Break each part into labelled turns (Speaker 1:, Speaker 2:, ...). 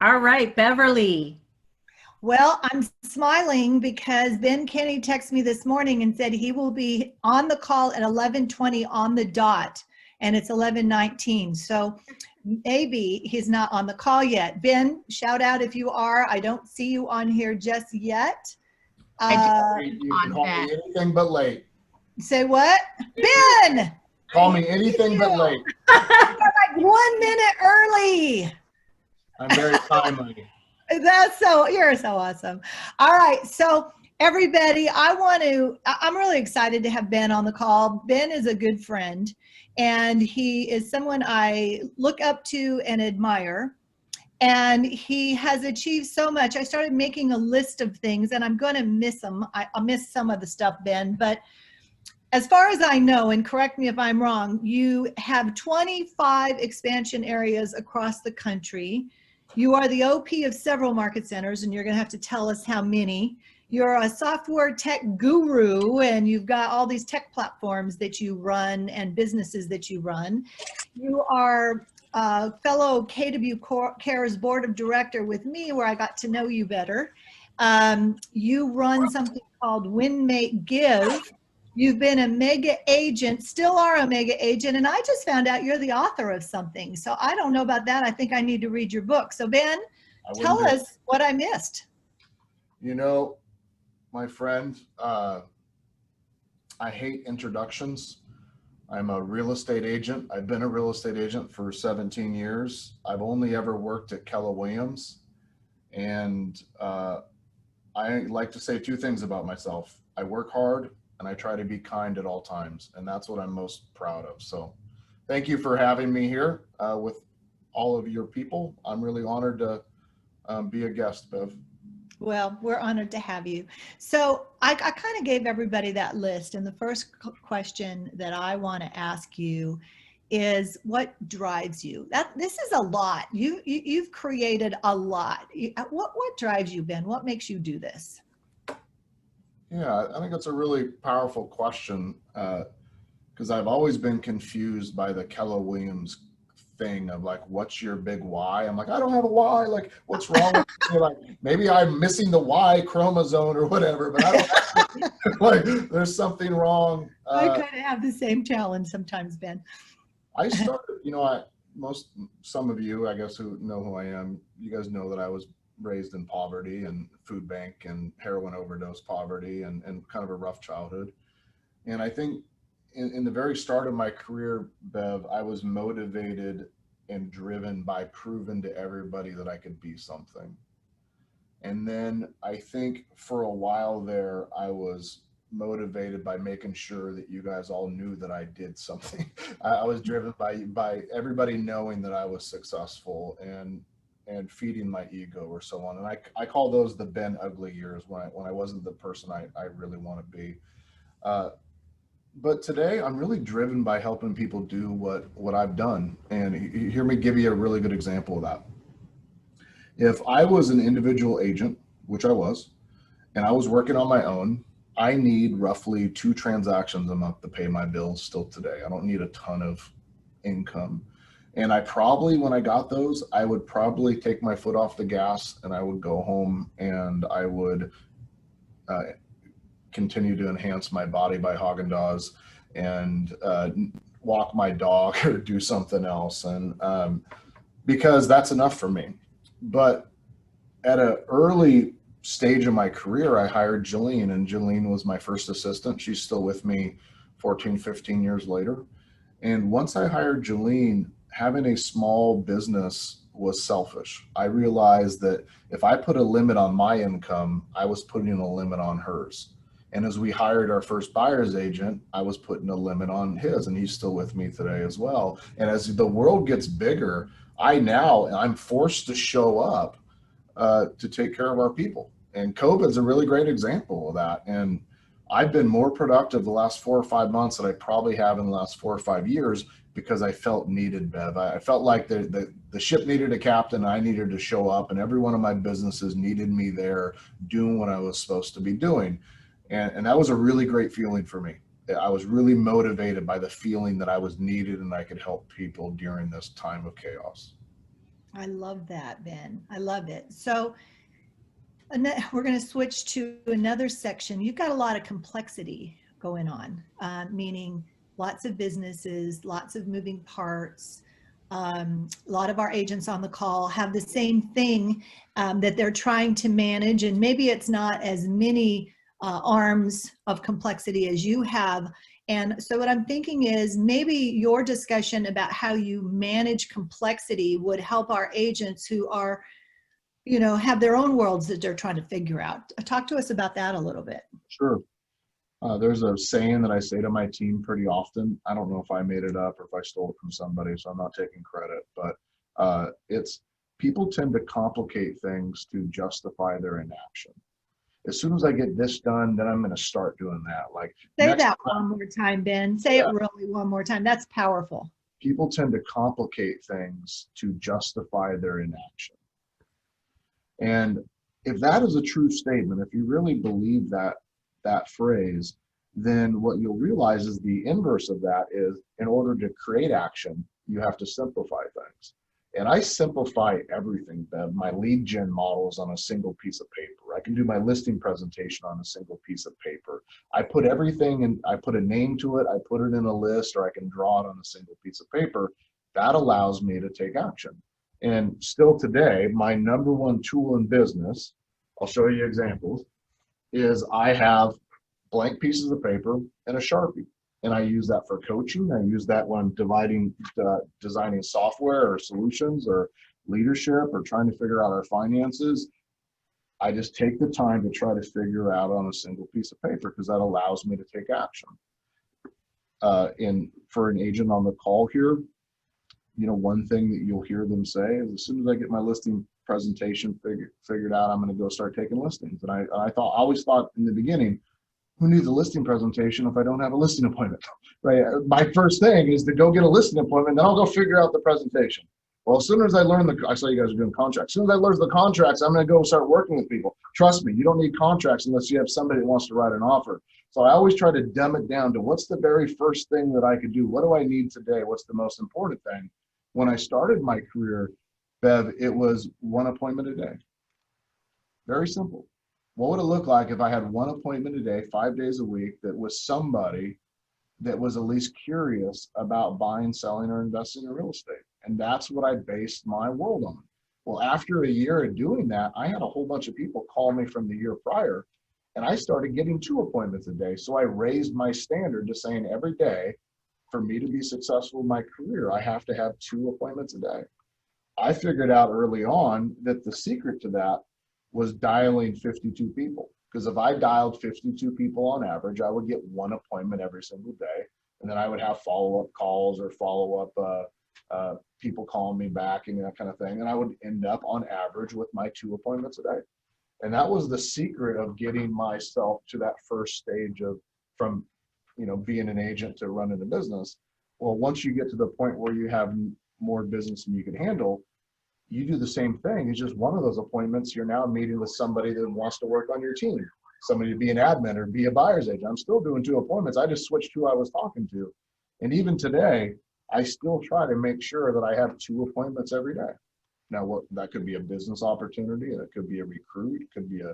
Speaker 1: All right, Beverly.
Speaker 2: Well, I'm smiling because Ben Kinney texted me this morning and said he will be on the call at 11:20 on the dot, and it's 11:19. So maybe he's not on the call yet. Ben, shout out if you are. I don't see you on here just yet.
Speaker 1: I just
Speaker 2: Uh,
Speaker 3: You can
Speaker 1: on
Speaker 3: call
Speaker 1: that.
Speaker 3: me anything but late.
Speaker 2: Say what? Ben,
Speaker 3: Call
Speaker 2: I
Speaker 3: me
Speaker 2: need
Speaker 3: anything but
Speaker 2: you.
Speaker 3: late.
Speaker 2: Like 1 minute early.
Speaker 3: I'm very timely.
Speaker 2: You're so awesome. All right. So everybody, I'm really excited to have Ben on the call. Ben is a good friend and he is someone I look up to and admire. And he has achieved so much. I started making a list of things and I'm going to miss them. I'll miss some of the stuff, Ben, but as far as I know, and correct me if I'm wrong, you have 25 expansion areas across the country. You are the OP of several market centers, and you're going to have to tell us how many. You're a software tech guru, and you've got all these tech platforms that you run and businesses that you run. You are a fellow KW Cares board of director with me, where I got to know you better. You run something called Win, Make, Give. You've been a mega agent, still are a mega agent, and I just found out you're the author of something. So I don't know about that. I think I need to read your book. So Ben,
Speaker 3: I wouldn't
Speaker 2: tell
Speaker 3: do it.
Speaker 2: us what I missed.
Speaker 3: You know, my friend, I hate introductions. I'm a real estate agent. I've been a real estate agent for 17 years. I've only ever worked at Keller Williams. And I like to say two things about myself. I work hard and I try to be kind at all times. And that's what I'm most proud of. So thank you for having me here with all of your people. I'm really honored to be a guest, Bev.
Speaker 2: Well, we're honored to have you. So I kind of gave everybody that list. And the first question that I want to ask you is what drives you? This is a lot. You've created a lot. What drives you, Ben? What makes you do this?
Speaker 3: Yeah, I think that's a really powerful question because I've always been confused by the Keller Williams thing of like, what's your big why? I'm like, I don't have a why. Like, what's wrong with me? Like, maybe I'm missing the Y chromosome or whatever, but I don't like, there's something wrong.
Speaker 2: I kind of have the same challenge sometimes, Ben.
Speaker 3: I started, some of you, I guess, who know who I am, you guys know that I was raised in poverty and food bank and heroin overdose poverty and kind of a rough childhood. And I think in the very start of my career, Bev, I was motivated and driven by proving to everybody that I could be something. And then I think for a while there, I was motivated by making sure that you guys all knew that I did something. I was driven by everybody knowing that I was successful and feeding my ego or so on. And I call those the Ben Ugly years when I wasn't the person I really want to be. Uh, but today I'm really driven by helping people do what I've done. And hear me give you a really good example of that. If I was an individual agent, which I was, and I was working on my own, I need roughly 2 transactions a month to pay my bills still today. I don't need a ton of income. And I probably, when I got those, I would probably take my foot off the gas and I would go home and I would uh, continue to enhance my body by Haagen-Dazs and walk my dog or do something else. And because that's enough for me. But at an early stage of my career, I hired Jillian, and Jillian was my first assistant. She's still with me 14, 15 years later. And once I hired Jillian, having a small business was selfish. I realized that if I put a limit on my income, I was putting a limit on hers. And as we hired our first buyer's agent, I was putting a limit on his, and he's still with me today as well. And as the world gets bigger, I'm forced to show up to take care of our people. And COVID's a really great example of that. And I've been more productive the last 4 or 5 months than I probably have in the last 4 or 5 years because I felt needed, Bev. I felt like the ship needed a captain. I needed to show up, and every one of my businesses needed me there doing what I was supposed to be doing. And that was a really great feeling for me. I was really motivated by the feeling that I was needed and I could help people during this time of chaos.
Speaker 2: I love that, Ben. I love it. So we're going to switch to another section. You've got a lot of complexity going on, meaning lots of businesses, lots of moving parts. A lot of our agents on the call have the same thing that they're trying to manage, and maybe it's not as many arms of complexity as you have. And so what I'm thinking is maybe your discussion about how you manage complexity would help our agents who are, have their own worlds that they're trying to figure out. Talk to us about that a little bit.
Speaker 3: Sure. There's a saying that I say to my team pretty often. I don't know if I made it up or if I stole it from somebody, so I'm not taking credit, but it's people tend to complicate things to justify their inaction. As soon as I get this done, then I'm going to start doing that. Like
Speaker 2: Say that one more time, Ben. Say it really one more time. That's powerful.
Speaker 3: People tend to complicate things to justify their inaction. And if that is a true statement, if you really believe that phrase, then what you'll realize is the inverse of that is, in order to create action, you have to simplify things. And I simplify everything, Bev. My lead gen model is on a single piece of paper. I can do my listing presentation on a single piece of paper. I put everything and I put a name to it, I put it in a list, or I can draw it on a single piece of paper. That allows me to take action. And still today, my number one tool in business, I'll show you examples, is I have blank pieces of paper and a Sharpie. And I use that for coaching. I use that when designing software or solutions or leadership or trying to figure out our finances. I just take the time to try to figure out on a single piece of paper because that allows me to take action. For an agent on the call here, one thing that you'll hear them say is, as soon as I get my listing presentation figured out, I'm going to go start taking listings. And I always thought in the beginning, who needs a listing presentation if I don't have a listing appointment? Right. My first thing is to go get a listing appointment, then I'll go figure out the presentation. Well, as soon as I learn I saw you guys are doing contracts. As soon as I learn the contracts, I'm going to go start working with people. Trust me, you don't need contracts unless you have somebody that wants to write an offer. So I always try to dumb it down to what's the very first thing that I could do? What do I need today? What's the most important thing? When I started my career, Bev, it was one appointment a day. Very simple. What would it look like if I had one appointment a day, 5 days a week, that was somebody that was at least curious about buying, selling, or investing in real estate? And that's what I based my world on. Well, after a year of doing that, I had a whole bunch of people call me from the year prior, and I started getting 2 appointments a day. So I raised my standard to saying every day, for me to be successful in my career, I have to have 2 appointments a day. I figured out early on that the secret to that was dialing 52 people. Because if I dialed 52 people on average, I would get 1 appointment every single day. And then I would have follow-up calls or follow-up people calling me back and that kind of thing. And I would end up on average with my 2 appointments a day. And that was the secret of getting myself to that first stage of from being an agent to running a business. Well, once you get to the point where you have more business than you can handle, you do the same thing. It's just one of those appointments, you're now meeting with somebody that wants to work on your team, somebody to be an admin or be a buyer's agent. I'm still doing 2 appointments. I just switched who I was talking to. And even today, I still try to make sure that I have 2 appointments every day. Now, that could be a business opportunity, and it could be a recruit, it could be a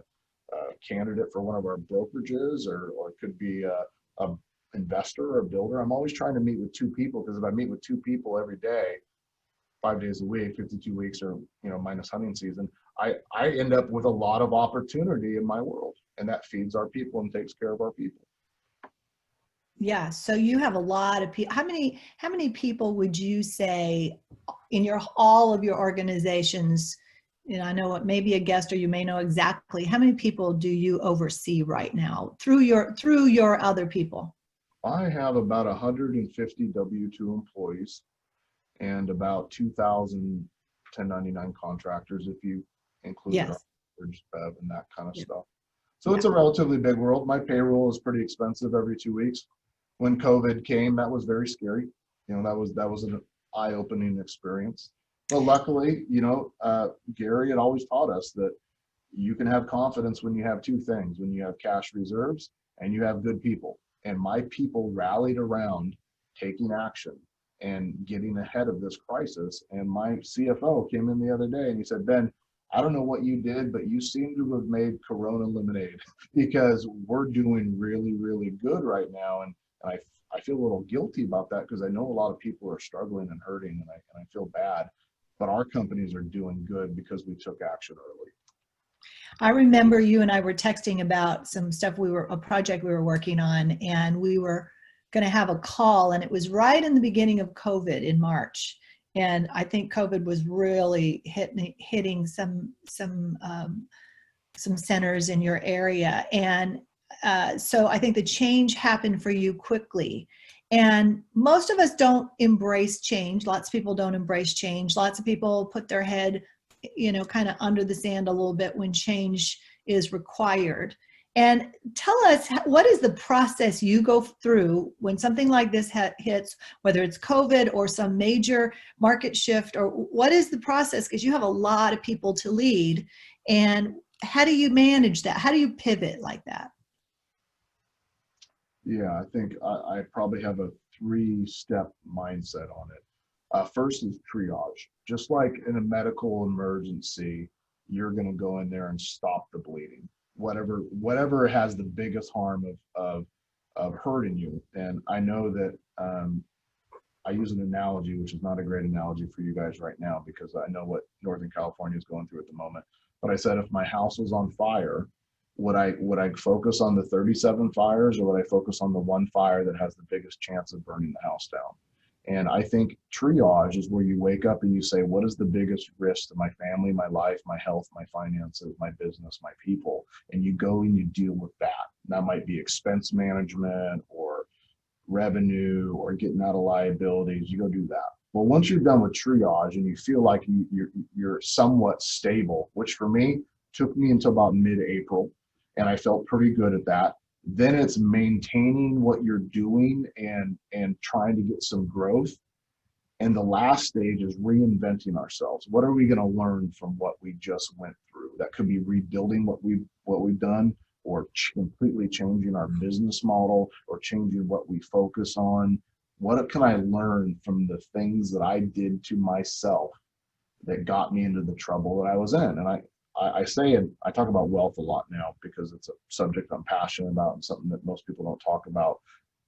Speaker 3: candidate for one of our brokerages, or it could be a investor or a builder. I'm always trying to meet with 2 people, because if I meet with 2 people every day, 5 days a week, 52 weeks, or minus hunting season, I end up with a lot of opportunity in my world, and that feeds our people and takes care of our people.
Speaker 2: Yeah. So you have a lot of people. How many people would you say in all of your organizations? I know it may be a guest, or you may know exactly. How many people do you oversee right now through your other people?
Speaker 3: I have about 150 W-2 employees and about 2,000 1099 contractors, if you include
Speaker 2: Yes.
Speaker 3: our and that kind of stuff. So it's a relatively big world. My payroll is pretty expensive every 2 weeks. When COVID came, that was very scary. That was an eye-opening experience. But luckily, Gary had always taught us that you can have confidence when you have 2 things: when you have cash reserves and you have good people. And my people rallied around taking action and getting ahead of this crisis. And my CFO came in the other day and he said, Ben, I don't know what you did, but you seem to have made Corona lemonade because we're doing really, really good right now. And I feel a little guilty about that because I know a lot of people are struggling and hurting, and I feel bad. But our companies are doing good because we took action early.
Speaker 2: I remember you and I were texting about some stuff a project we were working on, and we were going to have a call, and it was right in the beginning of COVID in March. And I think COVID was really hitting some centers in your area. And so I think the change happened for you quickly. And most of us don't embrace change. Lots of people don't embrace change. Lots of people put their head, kind of under the sand a little bit when change is required. And tell us, what is the process you go through when something like this hits, whether it's COVID or some major market shift, or what is the process? Because you have a lot of people to lead. And how do you manage that? How do you pivot like that?
Speaker 3: Yeah, I think I probably have a 3-step mindset on it. First is triage. Just like in a medical emergency, you're going to go in there and stop the bleeding. Whatever has the biggest harm of hurting you. And I know that I use an analogy, which is not a great analogy for you guys right now, because I know what Northern California is going through at the moment. But I said, if my house was on fire, would I focus on the 37 fires, or would I focus on the one fire that has the biggest chance of burning the house down? And I think triage is where you wake up and you say, what is the biggest risk to my family, my life, my health, my finances, my business, my people? And you go and you deal with that. That might be expense management or revenue or getting out of liabilities. You go do that. Well, once you're done with triage and you feel like you're somewhat stable, which for me took me until about mid-April, and I felt pretty good at that. Then it's maintaining what you're doing and trying to get some growth. And the last stage is reinventing ourselves. What are we going to learn from what we just went through? That could be rebuilding what we've done, or completely changing our business model, or changing what we focus on. What can I learn from the things that I did to myself that got me into the trouble that I was in? And I say, and I talk about wealth a lot now because it's a subject I'm passionate about and something that most people don't talk about.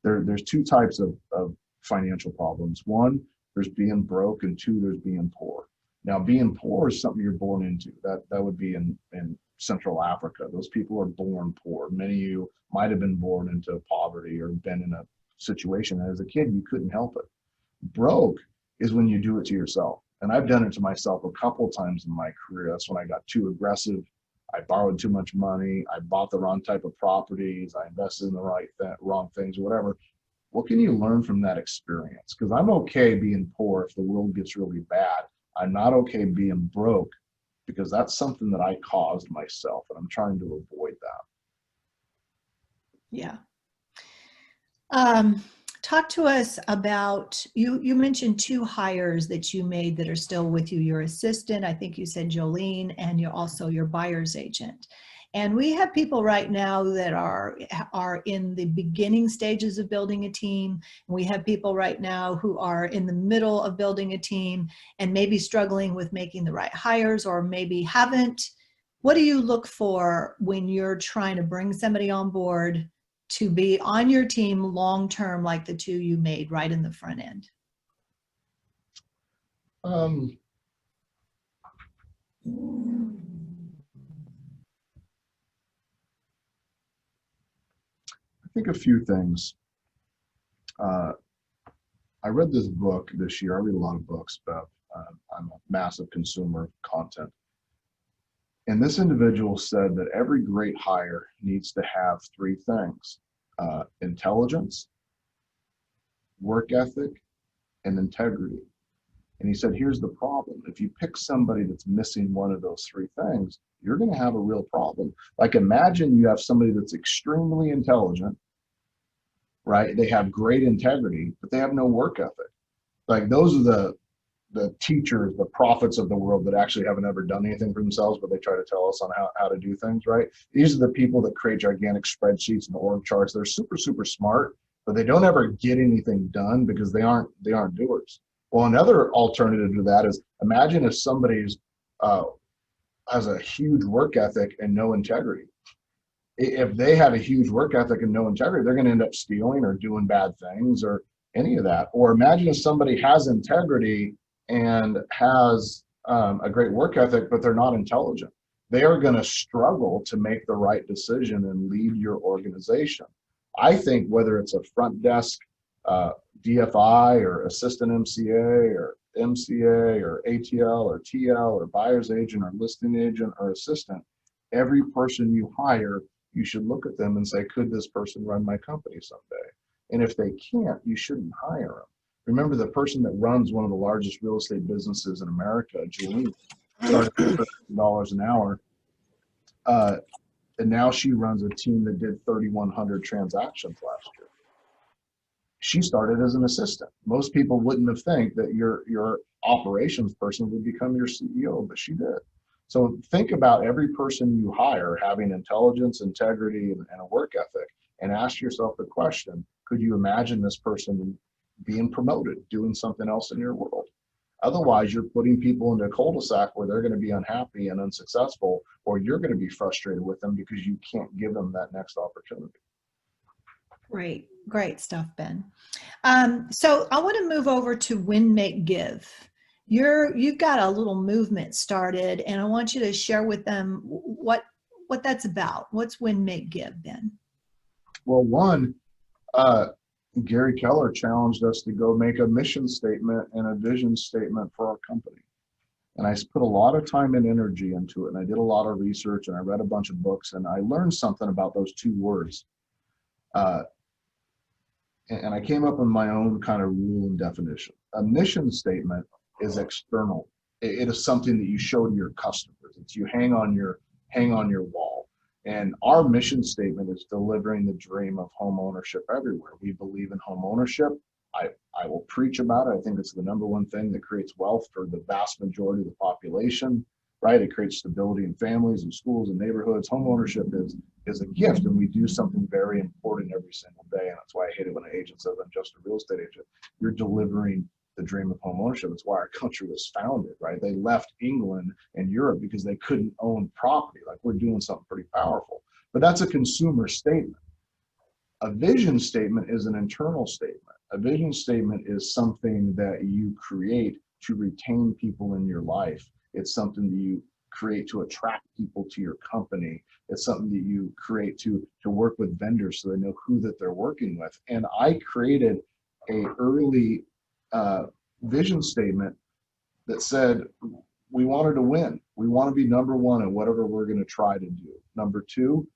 Speaker 3: There's 2 types of financial problems. One, there's being broke, and 2, there's being poor. Now, being poor is something you're born into. That would be in Central Africa. Those people are born poor. Many of you might have been born into poverty or been in a situation as a kid you couldn't help it. Broke is when you do it to yourself. And I've done it to myself a couple of times in my career. That's when I got too aggressive. I borrowed too much money. I bought the wrong type of properties. I invested in the wrong things, or whatever. What can you learn from that experience? Because I'm okay being poor if the world gets really bad. I'm not okay being broke, because that's something that I caused myself, and I'm trying to avoid that.
Speaker 2: Yeah. Talk to us about, you mentioned 2 hires that you made that are still with you. Your assistant, I think you said Jolene, and you're also your buyer's agent. And we have people right now that are in the beginning stages of building a team. We have people right now who are in the middle of building a team and maybe struggling with making the right hires, or maybe haven't. What do you look for when you're trying to bring somebody on board to be on your team long-term, like the 2 you made right in the front end?
Speaker 3: I think a few things. I read this book this year. I read a lot of books, but I'm a massive consumer of content. And this individual said that every great hire needs to have 3 things: intelligence, work ethic, and integrity. And he said, here's the problem. If you pick somebody that's missing one of those 3 things, you're going to have a real problem. Like, imagine you have somebody that's extremely intelligent, right? They have great integrity, but they have no work ethic. Like, those are the teachers, the prophets of the world that actually haven't ever done anything for themselves, but they try to tell us on how to do things, right? These are the people that create gigantic spreadsheets and org charts. They're super, super smart, but they don't ever get anything done because they aren't doers. Well, another alternative to that is, imagine if somebody's has a huge work ethic and no integrity. If they have a huge work ethic and no integrity, they're going to end up stealing or doing bad things or any of that. Or imagine if somebody has integrity and has a great work ethic, but they're not intelligent. They are going to struggle to make the right decision and lead your organization. I think whether it's a front desk DFI or assistant MCA or MCA or ATL or TL or buyer's agent or listing agent or assistant, every person you hire, you should look at them and say, could this person run my company someday? And if they can't, you shouldn't hire them. Remember, the person that runs one of the largest real estate businesses in America, Julie, started at $30 an hour. And now she runs a team that did 3,100 transactions last year. She started as an assistant. Most people wouldn't have think that your operations person would become your CEO, but she did. So think about every person you hire having intelligence, integrity, and a work ethic, and ask yourself the question, could you imagine this person being promoted, doing something else in your world? Otherwise, you're putting people into a cul-de-sac where they're going to be unhappy and unsuccessful, or you're going to be frustrated with them because you can't give them that next opportunity.
Speaker 2: Great stuff, Ben. So I want to move over to Win, Make, Give. You've got a little movement started, and I want you to share with them what that's about. What's Win, Make, Give, Ben?
Speaker 3: Well, one, Gary Keller challenged us to go make a mission statement and a vision statement for our company. And I put a lot of time and energy into it, and I did a lot of research, and I read a bunch of books, and I learned something about those two words. And I came up with my own kind of rule and definition. A mission statement is external. It is something that you show to your customers. It's you hang on your wall. And our mission statement is delivering the dream of home ownership everywhere. We believe in home ownership. I will preach about it. I think it's the number one thing that creates wealth for the vast majority of the population, right? It creates stability in families and schools and neighborhoods. Home ownership is a gift, and we do something very important every single day. And that's why I hate it when an agent says, I'm just a real estate agent. You're delivering the dream of home ownership. It's why our country was founded, right? They left England and Europe because they couldn't own property. Like, we're doing something pretty powerful. But that's a consumer statement. A vision statement is an internal statement. A vision statement is something that you create to retain people in your life. It's something that you create to attract people to your company. It's something that you create to work with vendors so they know who that they're working with. And I created a early vision statement that said we wanted to win. We want to be number one in whatever we're going to try to do. Number two,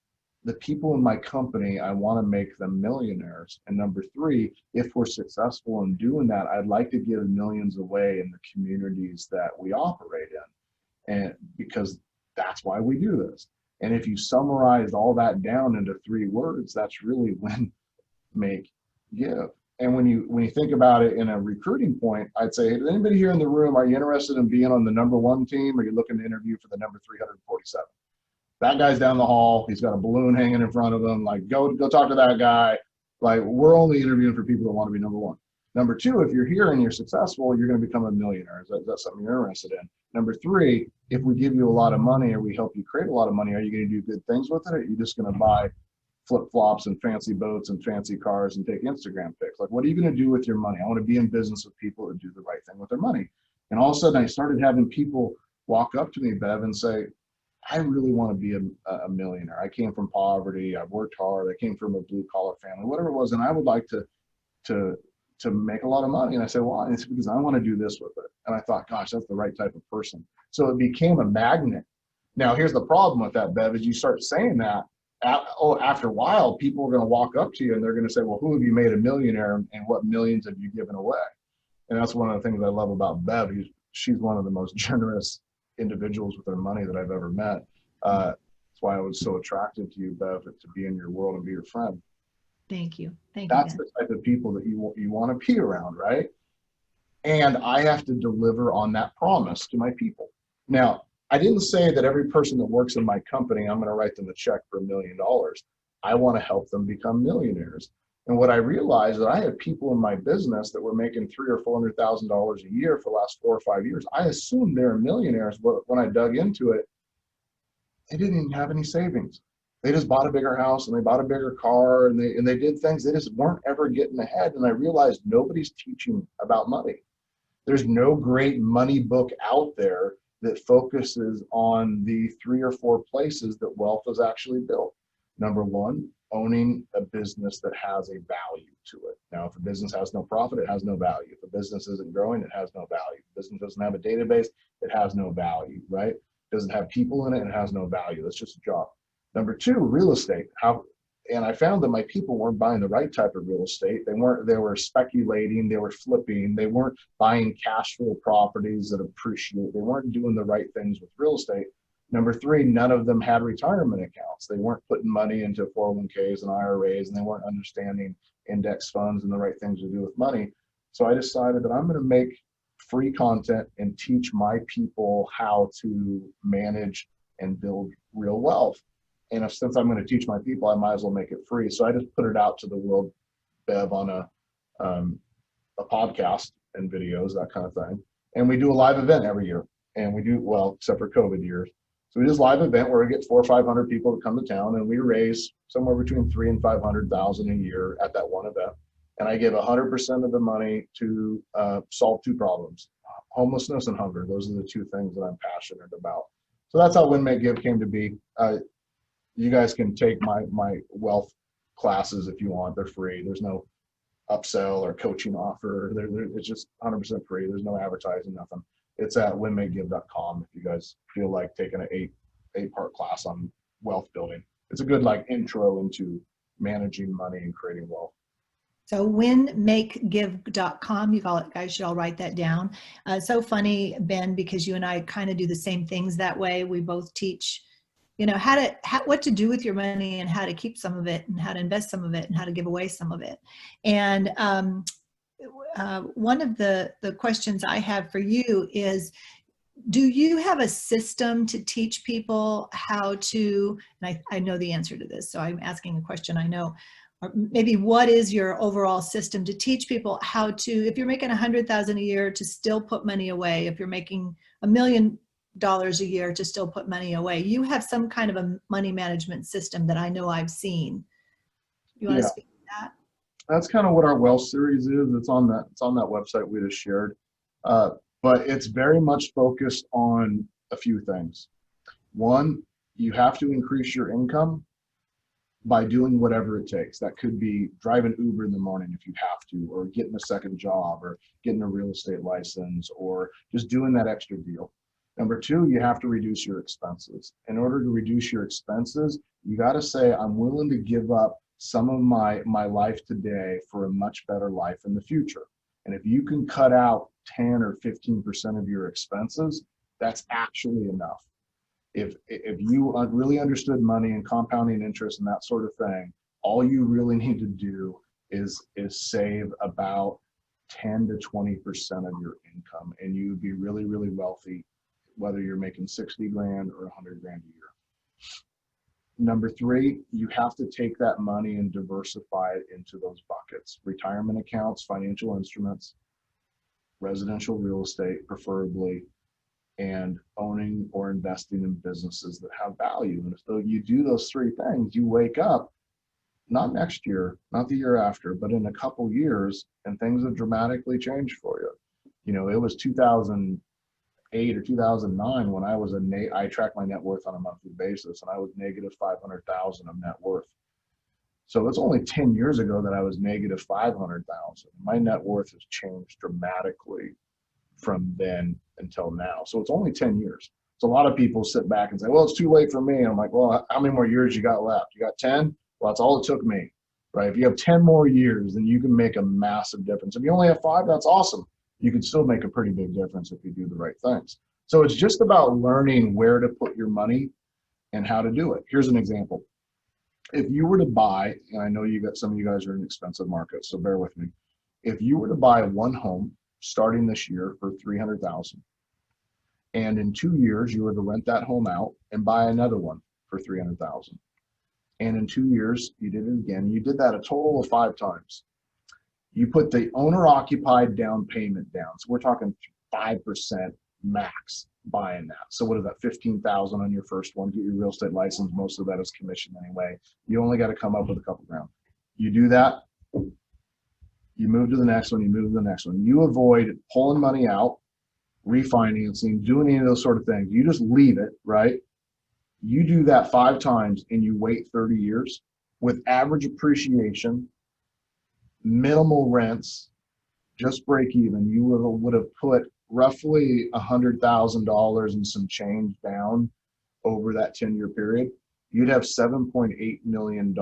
Speaker 3: the people in my company, I want to make them millionaires. And number three, if we're successful in doing that, I'd like to give millions away in the communities that we operate in. And because that's why we do this. And if you summarize all that down into 3 words, that's really win, make, give. And when you think about it in a recruiting point, I'd say, hey, anybody here in the room, are you interested in being on the number 1 team, or are you looking to interview for the number 347? That guy's down the hall. He's got a balloon hanging in front of him. Like, go talk to that guy. Like, we're only interviewing for people that want to be number 1. Number 2, if you're here and you're successful, you're going to become a millionaire. Is that something you're interested in? Number 3, if we give you a lot of money or we help you create a lot of money, are you going to do good things with it? Or are you just going to buy flip-flops and fancy boats and fancy cars and take Instagram pics? Like, what are you going to do with your money? I want to be in business with people that do the right thing with their money. And all of a sudden, I started having people walk up to me, Bev, and say, I really want to be a millionaire. I came from poverty. I've worked hard. I came from a blue-collar family, whatever it was, and I would like to make a lot of money. And I said, well, it's because I want to do this with it. And I thought, gosh, that's the right type of person. So it became a magnet. Now, here's the problem with that, Bev, is you start saying that, after a while, people are going to walk up to you and they're going to say, well, who have you made a millionaire and what millions have you given away? And that's one of the things I love about Bev. She's one of the most generous individuals with their money that I've ever met. That's why I was so attracted to you, Bev, to be in your world and be your friend.
Speaker 2: Thank you.
Speaker 3: That's the type of people that you want to be around, right? And I have to deliver on that promise to my people. Now, I didn't say that every person that works in my company, I'm going to write them a check for $1 million. I want to help them become millionaires. And what I realized that I had people in my business that were making $300,000 or $400,000 a year for the last 4 or 5 years. I assumed they're millionaires, but when I dug into it, they didn't even have any savings. They just bought a bigger house and they bought a bigger car and they did things. They just weren't ever getting ahead. And I realized nobody's teaching about money. There's no great money book out there that focuses on the 3 or 4 places that wealth is actually built. Number one, owning a business that has a value to it. Now, if a business has no profit, it has no value. If a business isn't growing, it has no value. If a business doesn't have a database, it has no value, right? It doesn't have people in it, and it has no value. That's just a job. Number two, real estate. And I found that my people weren't buying the right type of real estate. They were speculating, they were flipping, they weren't buying cash flow properties that appreciate. They weren't doing the right things with real estate. Number three, none of them had retirement accounts. They weren't putting money into 401ks and IRAs, and they weren't understanding index funds and the right things to do with money. So I decided that I'm going to make free content and teach my people how to manage and build real wealth. And since I'm going to teach my people, I might as well make it free. So I just put it out to the world, Bev, on a podcast and videos, that kind of thing. And we do a live event every year. And we do, well, except for COVID years. So we do this live event where we get 400 or 500 people to come to town, and we raise somewhere between $300,000 and $500,000 a year at that one event. And I give 100% of the money to solve 2 problems: homelessness and hunger. Those are the 2 things that I'm passionate about. So that's how Win, Make, Give came to be. You guys can take my wealth classes if you want. They're free. There's no upsell or coaching offer. It's just 100% free. There's no advertising, nothing. It's at winmakegive.com if you guys feel like taking an 8-part class on wealth building. It's a good intro into managing money and creating wealth.
Speaker 2: So winmakegive.com, you guys should all write that down. So funny, Ben, because you and I kind of do the same things that way. We both teach, what to do with your money and how to keep some of it and how to invest some of it and how to give away some of it. And one of the questions I have for you is, do you have a system to teach people how to, and I know the answer to this, so I'm asking a question I know, or maybe what is your overall system to teach people how to, if you're making $100,000 a year, to still put money away, if you're making $1 million a year, to still put money away? You have some kind of a money management system that I know I've seen. You want to speak to that?
Speaker 3: That's kind of what our wealth series is. It's on that website we just shared. But it's very much focused on a few things. One, you have to increase your income by doing whatever it takes. That could be driving Uber in the morning if you have to, or getting a second job, or getting a real estate license, or just doing that extra deal. Number two, you have to reduce your expenses. In order to reduce your expenses, you got to say, I'm willing to give up some of my life today for a much better life in the future. And if you can cut out 10 or 15% of your expenses, that's actually enough. If you really understood money and compounding interest and that sort of thing, all you really need to do is save about 10 to 20% of your income, and you'd be really, really wealthy, whether you're making 60 grand or 100 grand a year. Number three, you have to take that money and diversify it into those buckets: retirement accounts, financial instruments, residential real estate preferably, and owning or investing in businesses that have value. And if you do those 3 things, you wake up, not next year, not the year after, but in a couple years, and things have dramatically changed for you. It was 2008 or 2009 when I tracked my net worth on a monthly basis, and I was negative 500,000 of net worth. So it's only 10 years ago that I was negative 500,000. My net worth has changed dramatically from then until now. So it's only 10 years. So a lot of people sit back and say, well, it's too late for me. And I'm like, well, how many more years you got left? You got 10? Well, that's all it took me, right? If you have 10 more years, then you can make a massive difference. If you only have 5, that's awesome. You can still make a pretty big difference if you do the right things. So it's just about learning where to put your money and how to do it. Here's an example. If you were to buy, and I know some of you guys are in expensive markets, so bear with me. If you were to buy one home starting this year for $300,000, and in 2 years you were to rent that home out and buy another one for $300,000, And in 2 years, you did it again. You did that a total of 5 times. You put the owner-occupied down payment down. So we're talking 5% max buying that. So what is that, 15,000 on your first one? Get your real estate license. Most of that is commission anyway. You only got to come up with a couple grand. You do that, you move to the next one, you move to the next one. You avoid pulling money out, refinancing, doing any of those sort of things. You just leave it, right? You do that 5 times and you wait 30 years with average appreciation, minimal rents, just break even. You would have put roughly $100,000 and some change down over that 10-year period. You'd have $7.8 million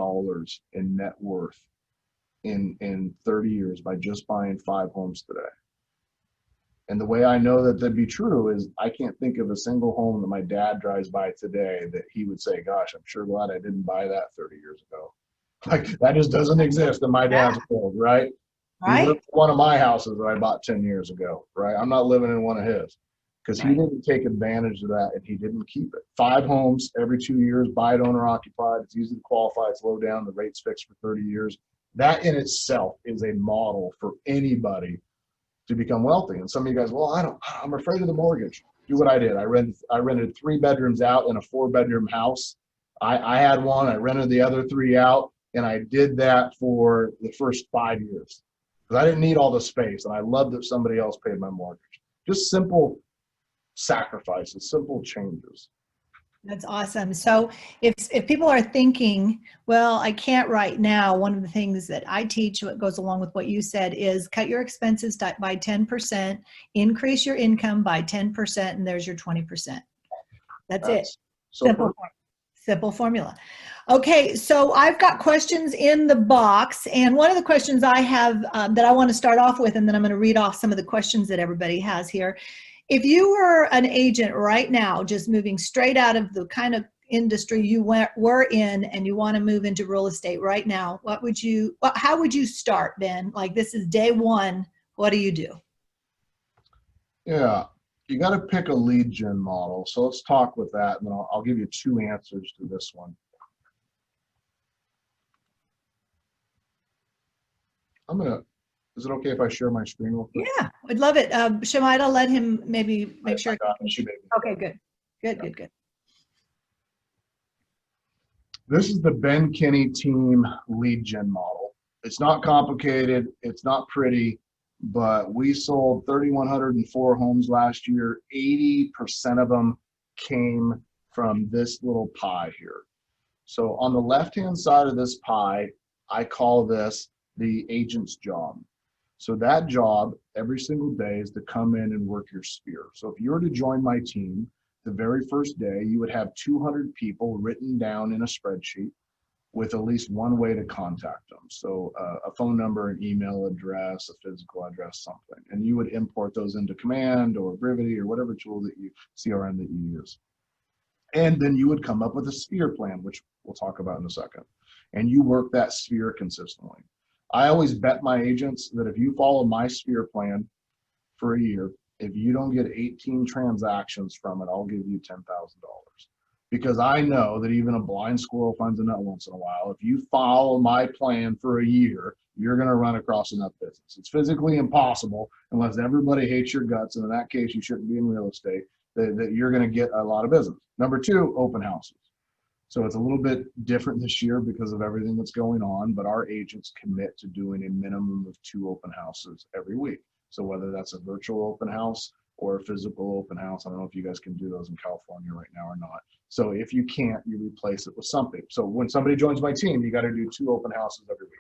Speaker 3: in net worth in 30 years by just buying 5 homes today. And the way I know that that'd be true is I can't think of a single home that my dad drives by today that he would say, gosh, I'm sure glad I didn't buy that 30 years ago. Like, that just doesn't exist in my dad's world, right? He lived in one of my houses that I bought 10 years ago, right? I'm not living in one of his because he didn't take advantage of that and he didn't keep it. 5 homes every 2 years, buy it owner occupied. It's easy to qualify. It's low down. The rate's fixed for 30 years. That in itself is a model for anybody to become wealthy. And some of you guys, well, I'm afraid of the mortgage. Do what I did. I rented 3 bedrooms out in a 4-bedroom house. I had one. I rented the other 3 out, and I did that for the first 5 years because I didn't need all the space, and I loved that somebody else paid my mortgage. Just simple sacrifices, simple changes.
Speaker 2: That's awesome. So if people are thinking, well, I can't right now, one of the things that I teach, what goes along with what you said, is cut your expenses by 10%, increase your income by 10%, and there's your 20%. That's it. Simple formula. Okay, so I've got questions in the box, and one of the questions I have that I want to start off with, and then I'm going to read off some of the questions that everybody has here. If you were an agent right now, just moving straight out of the kind of industry you were in and you want to move into real estate right now, how would you start, Ben? Like, this is day one. What do you do?
Speaker 3: Yeah, you got to pick a lead gen model. So let's talk with that, and then I'll give you 2 answers to this one. Is it okay if I share my screen real quick?
Speaker 2: Yeah, I'd love it. Shemida, let him maybe make sure. Okay, good.
Speaker 3: This is the Ben Kinney team lead gen model. It's not complicated. It's not pretty, but we sold 3,104 homes last year. 80% of them came from this little pie here. So on the left-hand side of this pie, I call this the agent's job. So that job every single day is to come in and work your sphere. So if you were to join my team, the very first day, you would have 200 people written down in a spreadsheet with at least one way to contact them. So a phone number, an email address, a physical address, something. And you would import those into Command or Brivity or whatever tool that CRM that you use. And then you would come up with a sphere plan, which we'll talk about in a second. And you work that sphere consistently. I always bet my agents that if you follow my sphere plan for a year, if you don't get 18 transactions from it, I'll give you $10,000. Because I know that even a blind squirrel finds a nut once in a while. If you follow my plan for a year, you're going to run across enough business. It's physically impossible unless everybody hates your guts, and in that case, you shouldn't be in real estate, that you're going to get a lot of business. Number 2, open houses. So it's a little bit different this year because of everything that's going on, but our agents commit to doing a minimum of 2 open houses every week. So whether that's a virtual open house or a physical open house, I don't know if you guys can do those in California right now or not. So if you can't, you replace it with something. So when somebody joins my team, you got to do 2 open houses every week.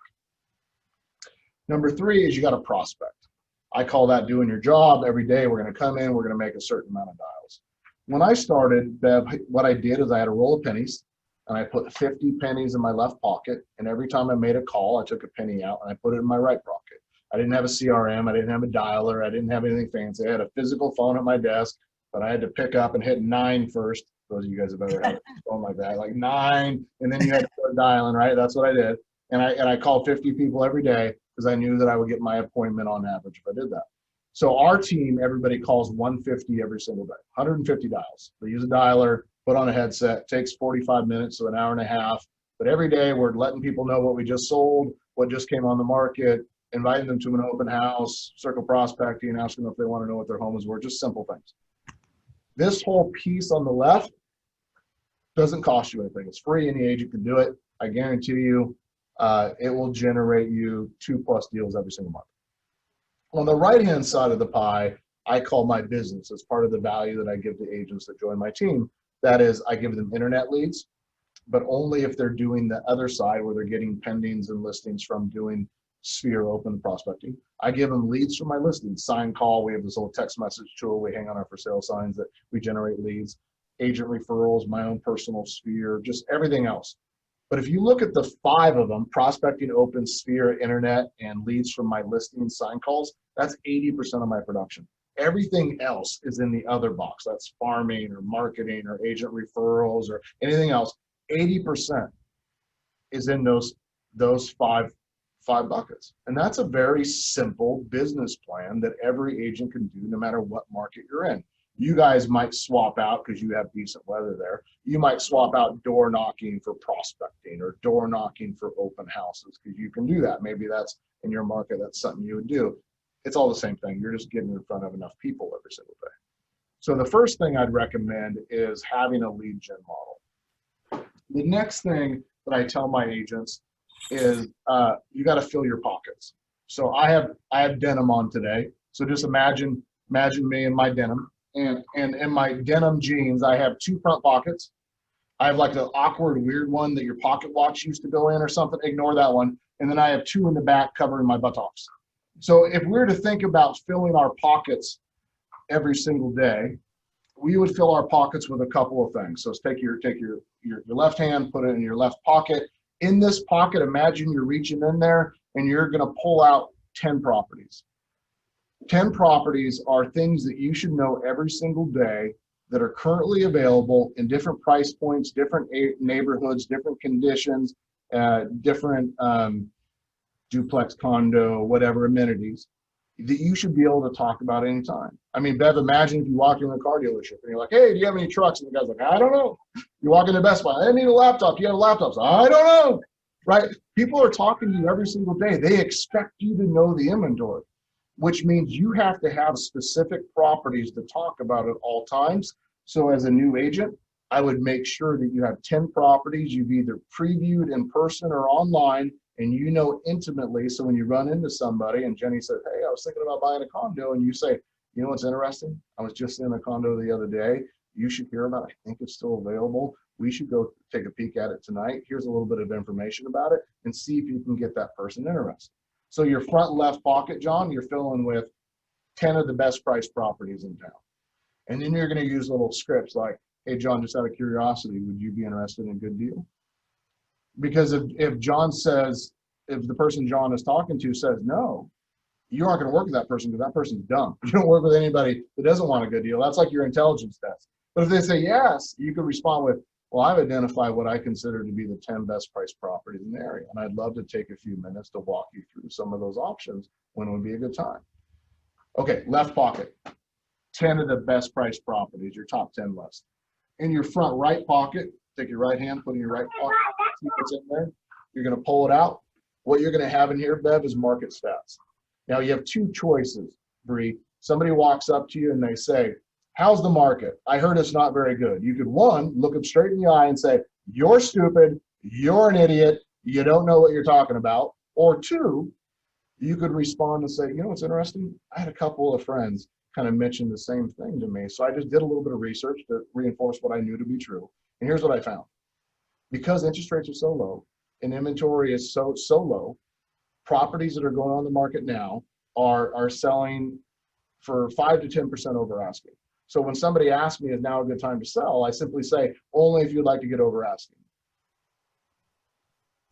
Speaker 3: Number 3 is you got to prospect. I call that doing your job. Every day we're going to come in, we're going to make a certain amount of dials. When I started, Bev, what I did is I had a roll of pennies, and I put 50 pennies in my left pocket, and every time I made a call, I took a penny out and I put it in my right pocket. I didn't have a CRM, I didn't have a dialer, I didn't have anything fancy. I had a physical phone at my desk, but I had to pick up and hit 9 first. Those of you guys have ever had a phone like that, like 9, and then you had to start dialing, right? That's what I did. And I called 50 people every day because I knew that I would get my appointment on average if I did that. So our team, everybody calls 150 every single day, 150 dials. They use a dialer, put on a headset, takes 45 minutes to an hour and a half. But every day we're letting people know what we just sold, what just came on the market, inviting them to an open house, circle prospecting, asking them if they want to know what their home is worth, just simple things. This whole piece on the left doesn't cost you anything. It's free. Any agent can do it. I guarantee you it will generate you 2+ deals every single month. On the right-hand side of the pie, I call my business. It's part of the value that I give to agents that join my team. That is, I give them internet leads, but only if they're doing the other side where they're getting pendings and listings from doing Sphere open prospecting. I give them leads from my listings, sign call. We have this little text message tool we hang on our for sale signs that we generate leads, agent referrals, my own personal Sphere, just everything else. But if you look at the 5 of them, prospecting, open, Sphere, internet, and leads from my listings, sign calls, that's 80% of my production. Everything else is in the other box. That's farming or marketing or agent referrals or anything else. 80% is in those five buckets. And that's a very simple business plan that every agent can do no matter what market you're in. You guys might swap out, because you have decent weather there, you might swap out door knocking for prospecting or door knocking for open houses, because you can do that. Maybe that's in your market, that's something you would do. It's all the same thing. You're just getting in front of enough people every single day. So the first thing I'd recommend is having a lead gen model. The next thing that I tell my agents is you got to fill your pockets. So I have denim on today. So just imagine me in my denim, and in my denim jeans, I have 2 front pockets. I have like the awkward, weird one that your pocket watch used to go in or something. Ignore that one. And then I have 2 in the back covering my buttocks. So if we were to think about filling our pockets every single day, we would fill our pockets with a couple of things. So take your left hand, put it in your left pocket. In this pocket, imagine you're reaching in there and you're going to pull out 10 properties. 10 properties are things that you should know every single day that are currently available in different price points, different neighborhoods, different conditions, different duplex, condo, whatever amenities that you should be able to talk about anytime. I mean, Bev, imagine if you walk into a car dealership and you're like, hey, do you have any trucks? And the guy's like, I don't know. You walk into Best Buy, I need a laptop. Do you have laptops? I don't know, right? People are talking to you every single day. They expect you to know the inventory, which means you have to have specific properties to talk about at all times. So as a new agent, I would make sure that you have 10 properties you've either previewed in person or online, and you know intimately. So when you run into somebody and Jenny says, hey, I was thinking about buying a condo, and you say, you know what's interesting? I was just in a condo the other day. You should hear about it. I think it's still available. We should go take a peek at it tonight. Here's a little bit of information about it, and see if you can get that person interested. So your front left pocket, John, you're filling with 10 of the best priced properties in town. And then you're going to use little scripts like, hey, John, just out of curiosity, would you be interested in a good deal? Because if John says, if the person John is talking to says no, you aren't going to work with that person because that person's dumb. You don't work with anybody that doesn't want a good deal. That's like your intelligence test. But if they say yes, you can respond with, well, I've identified what I consider to be the 10 best priced properties in the area, and I'd love to take a few minutes to walk you through some of those options when would be a good time. Okay, left pocket, 10 of the best priced properties, your top 10 list. In your front right pocket, take your right hand, put it in your right pocket, see what's in there. You're going to pull it out. What you're going to have in here, Bev, is market stats. Now you have 2 choices, Bree. Somebody walks up to you and they say, how's the market? I heard it's not very good. You could, 1, look them straight in the eye and say, you're stupid, you're an idiot, you don't know what you're talking about. Or 2, you could respond and say, you know what's interesting? I had a couple of friends kind of mention the same thing to me. So I just did a little bit of research to reinforce what I knew to be true. And here's what I found. Because interest rates are so low and inventory is so low, properties that are going on the market now are selling for 5 to 10% over asking. So when somebody asks me, is now a good time to sell, I simply say, only if you'd like to get over asking.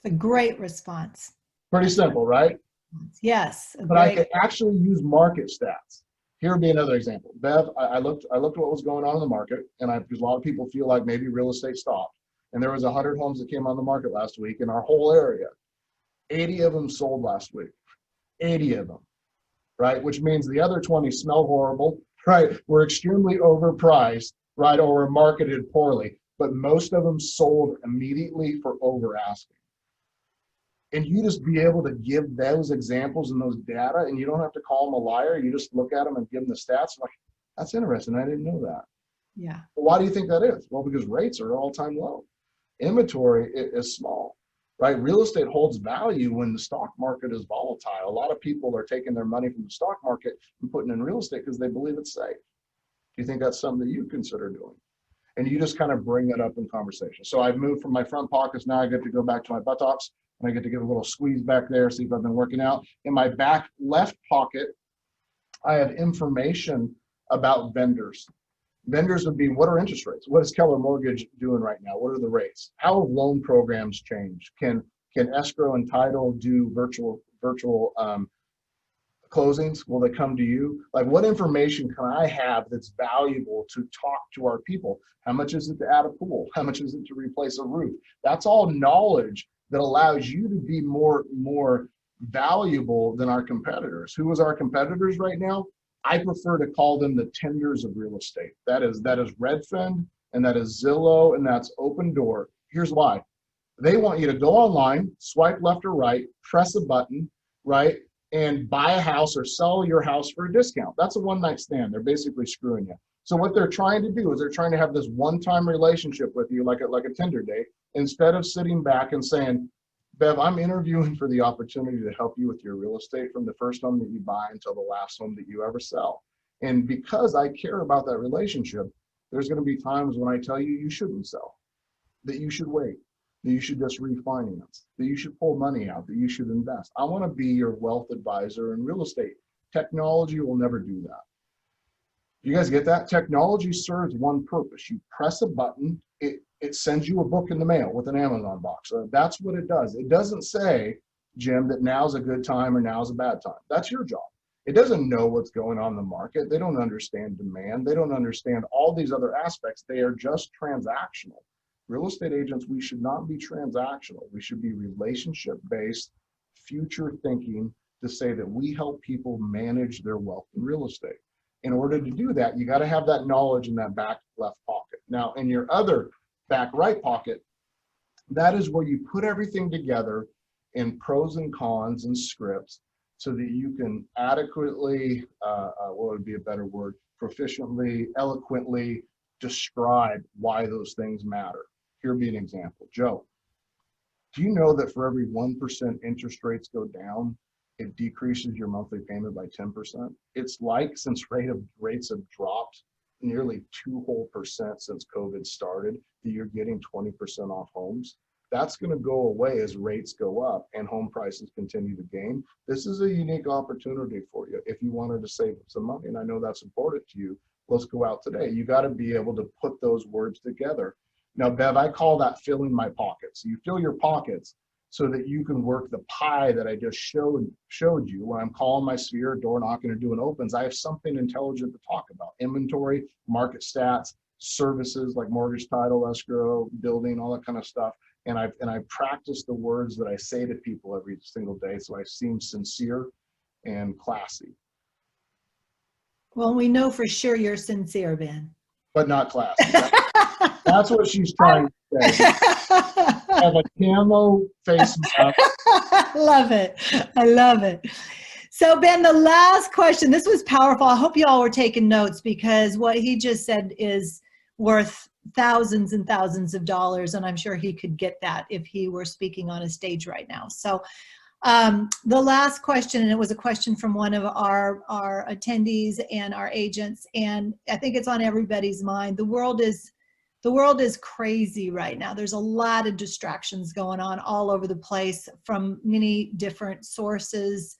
Speaker 2: It's a great response.
Speaker 3: Pretty simple, right?
Speaker 2: Yes.
Speaker 3: But I could actually use market stats. Here would be another example. Bev, I looked at what was going on in the market, and because a lot of people feel like maybe real estate stopped. And there was 100 homes that came on the market last week in our whole area. 80 of them sold last week. 80 of them, right? Which means the other 20 smell horrible, right? We're extremely overpriced, right? Or we're marketed poorly. but most of them sold immediately for over asking. And you just be able to give those examples and those data, and you don't have to call them a liar. You just look at them and give them the stats. Like, that's interesting. I didn't know that.
Speaker 2: Yeah.
Speaker 3: Well, why do you think that is? Well, because rates are all-time low. Inventory is small, right? Real estate holds value when the stock market is volatile. A lot of people are taking their money from the stock market and putting in real estate because they believe it's safe. Do you think that's something that you consider doing? And you just kind of bring that up in conversation. So I've moved from my front pockets. Now I get to go back to my buttocks, and I get to give a little squeeze back there, see if I've been working out. In my back left pocket, I have information about vendors. Vendors would be, what are interest rates? What is Keller Mortgage doing right now? What are the rates? How have loan programs changed? Can escrow and title do virtual closings? Will they come to you? Like, what information can I have that's valuable to talk to our people? How much is it to add a pool? How much is it to replace a roof? That's all knowledge that allows you to be more valuable than our competitors. Who is our competitors right now? I prefer to call them the tenders of real estate. That is Redfin, and that is Zillow, and that's Open Door. Here's why. They want you to go online, swipe left or right, press a button, right, and buy a house or sell your house for a discount. That's a one-night stand. They're basically screwing you. So what they're trying to do is they're trying to have this one-time relationship with you, like a Tinder date, instead of sitting back and saying, Bev, I'm interviewing for the opportunity to help you with your real estate from the first home that you buy until the last home that you ever sell. And because I care about that relationship, there's going to be times when I tell you you shouldn't sell, that you should wait, that you should just refinance, that you should pull money out, that you should invest. I want to be your wealth advisor in real estate. Technology will never do that. You guys get that? Technology serves one purpose. You press a button, it sends you a book in the mail with an Amazon box. That's what it does. It doesn't say, Jim, that now's a good time or now's a bad time. That's your job. It doesn't know what's going on in the market. They don't understand demand. They don't understand all these other aspects. They are just transactional. Real estate agents, we should not be transactional. We should be relationship-based, future thinking, to say that we help people manage their wealth in real estate. In order to do that, you got to have that knowledge in that back left pocket. Now, in your other back right pocket, that is where you put everything together in pros and cons and scripts so that you can adequately, what would be a better word, proficiently, eloquently describe why those things matter. Here would be an example. Joe, do you know that for every 1% interest rates go down, it decreases your monthly payment by 10%? It's like, since rates have dropped nearly 2 whole percent since COVID started, that you're getting 20% off homes. That's going to go away as rates go up and home prices continue to gain. This is a unique opportunity for you. If you wanted to save some money, and I know that's important to you, let's go out today. You got to be able to put those words together. Now, Bev, I call that filling my pockets. You fill your pockets so that you can work the pie that I just showed you. When I'm calling my sphere, door knocking, or doing opens, I have something intelligent to talk about. Inventory, market stats, services like mortgage, title, escrow, building, all that kind of stuff. And I practice the words that I say to people every single day, so I seem sincere and classy.
Speaker 2: Well, we know for sure you're sincere, Ben.
Speaker 3: But not classy. That's what she's trying to say. I have a camo face mask.
Speaker 2: I love it. I love it. So, Ben, the last question, this was powerful. I hope you all were taking notes, because what he just said is worth thousands and thousands of dollars, and I'm sure he could get that if he were speaking on a stage right now. So the last question, and it was a question from one of our attendees and our agents, and I think it's on everybody's mind. The world is crazy right now. There's a lot of distractions going on all over the place from many different sources,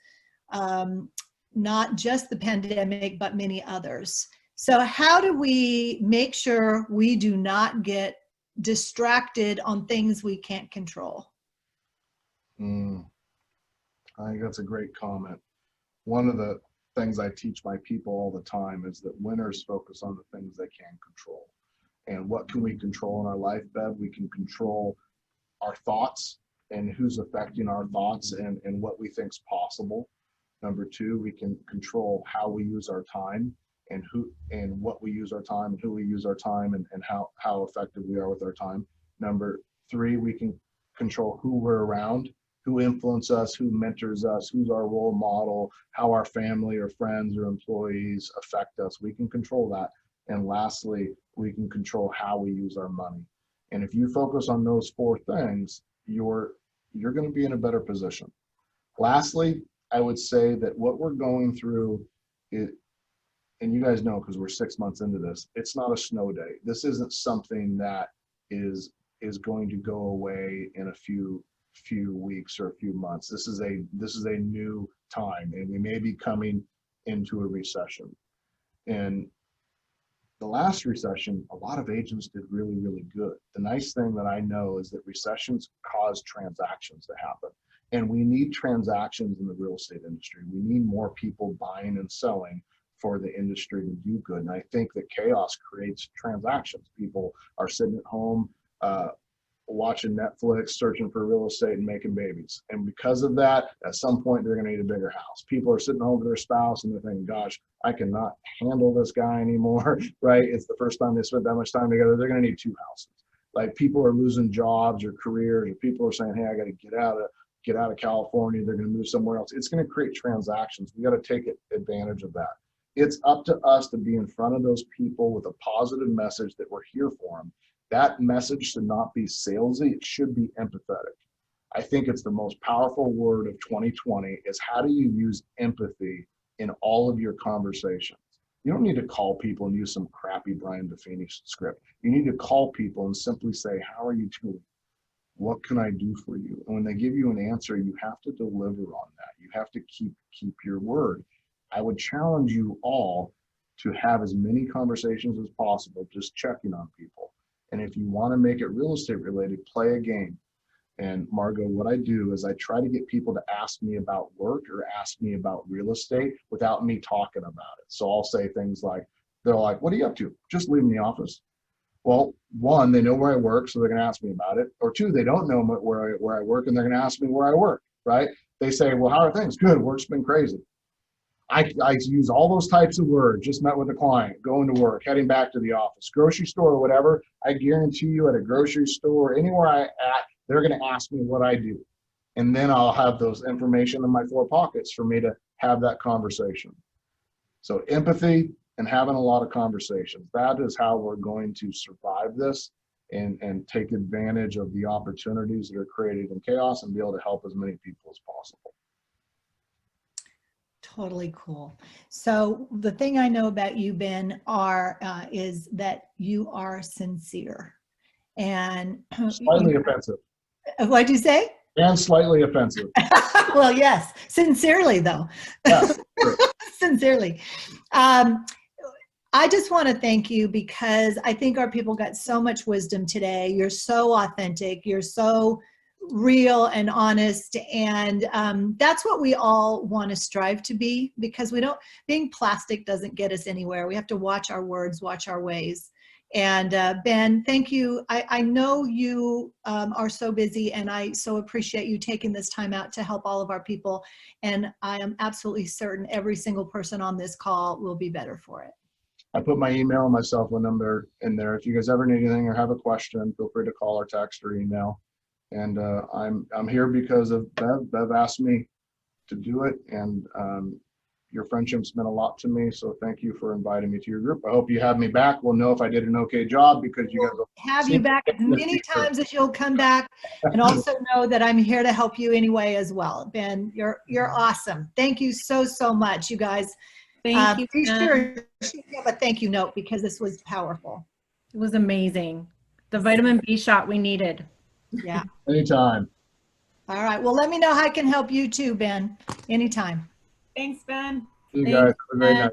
Speaker 2: not just the pandemic, but many others. So how do we make sure we do not get distracted on things we can't control?
Speaker 3: I think that's a great comment. One of the things I teach my people all the time is that winners focus on the things they can control. And what can we control in our life, Bev? We can control our thoughts and who's affecting our thoughts and what we think is possible. Number two, we can control how we use our time and what we use our time and who we use our time and how effective we are with our time. Number 3, we can control who we're around, who influence us, who mentors us, who's our role model, how our family or friends or employees affect us. We can control that. And lastly, we can control how we use our money. And if you focus on those 4 things, you're going to be in a better position. Lastly, I would say that what we're going through, and you guys know because we're 6 months into this, it's not a snow day. This isn't something that is going to go away in a few weeks or a few months. This is a new time, and we may be coming into a recession. And the last recession, a lot of agents did really, really good. The nice thing that I know is that recessions cause transactions to happen. And we need transactions in the real estate industry. We need more people buying and selling for the industry to do good. And I think that chaos creates transactions. People are sitting at home, watching Netflix, searching for real estate and making babies. And because of that, at some point, they're going to need a bigger house. People are sitting home with their spouse and they're thinking, gosh, I cannot handle this guy anymore, right? It's the first time they spent that much time together. They're going to need 2 houses. Like, people are losing jobs or careers, or people are saying, hey, I got to get out of California. They're going to move somewhere else. It's going to create transactions. We got to take advantage of that. It's up to us to be in front of those people with a positive message that we're here for them. That message should not be salesy. It should be empathetic. I think it's the most powerful word of 2020 is, how do you use empathy in all of your conversations? You don't need to call people and use some crappy Brian Buffini script. You need to call people and simply say, how are you doing? What can I do for you? And when they give you an answer, you have to deliver on that. You have to keep your word. I would challenge you all to have as many conversations as possible, just checking on people. And if you want to make it real estate related, play a game. And Margot, what I do is I try to get people to ask me about work or ask me about real estate without me talking about it. So I'll say things like, they're like, what are you up to? Just leaving the office. Well, 1, they know where I work, so they're going to ask me about it. Or 2, they don't know where I work, and they're going to ask me where I work, right? They say, well, how are things? Good, work's been crazy. I use all those types of words. Just met with a client, going to work, heading back to the office, grocery store, or whatever. I guarantee you, at a grocery store, anywhere I'm at, they're going to ask me what I do. And then I'll have those information in my 4 pockets for me to have that conversation. So empathy and having a lot of conversations. That is how we're going to survive this and take advantage of the opportunities that are created in chaos and be able to help as many people as possible.
Speaker 2: Totally cool. So the thing I know about you, Ben, is that you are sincere. And
Speaker 3: Slightly offensive.
Speaker 2: What'd you say?
Speaker 3: And slightly offensive.
Speaker 2: Well, yes, sincerely though.
Speaker 3: Yes, sure.
Speaker 2: Sincerely. I just want to thank you, because I think our people got so much wisdom today. You're so authentic. You're so real and honest. And that's what we all want to strive to be, because being plastic doesn't get us anywhere. We have to watch our words, watch our ways. And Ben, thank you. I know you are so busy, and I so appreciate you taking this time out to help all of our people. And I am absolutely certain every single person on this call will be better for it.
Speaker 3: I put my email and my cell phone number in there. If you guys ever need anything or have a question, feel free to call or text or email. And I'm here because of Bev. Bev asked me to do it, and your friendship's meant a lot to me. So thank you for inviting me to your group. I hope you have me back. We'll know if I did an okay job, because you guys will
Speaker 2: have you back as many times as you'll come back. And also know that I'm here to help you anyway as well. Ben, you're awesome. Thank you so much, you guys.
Speaker 1: Thank you.
Speaker 2: Be sure to have a thank you note, because this was powerful.
Speaker 1: It was amazing. The vitamin B shot we needed.
Speaker 2: Yeah.
Speaker 3: Anytime.
Speaker 2: All right. Well, let me know how I can help you too, Ben. Anytime.
Speaker 1: Thanks, Ben.
Speaker 3: See you guys. Have a great night.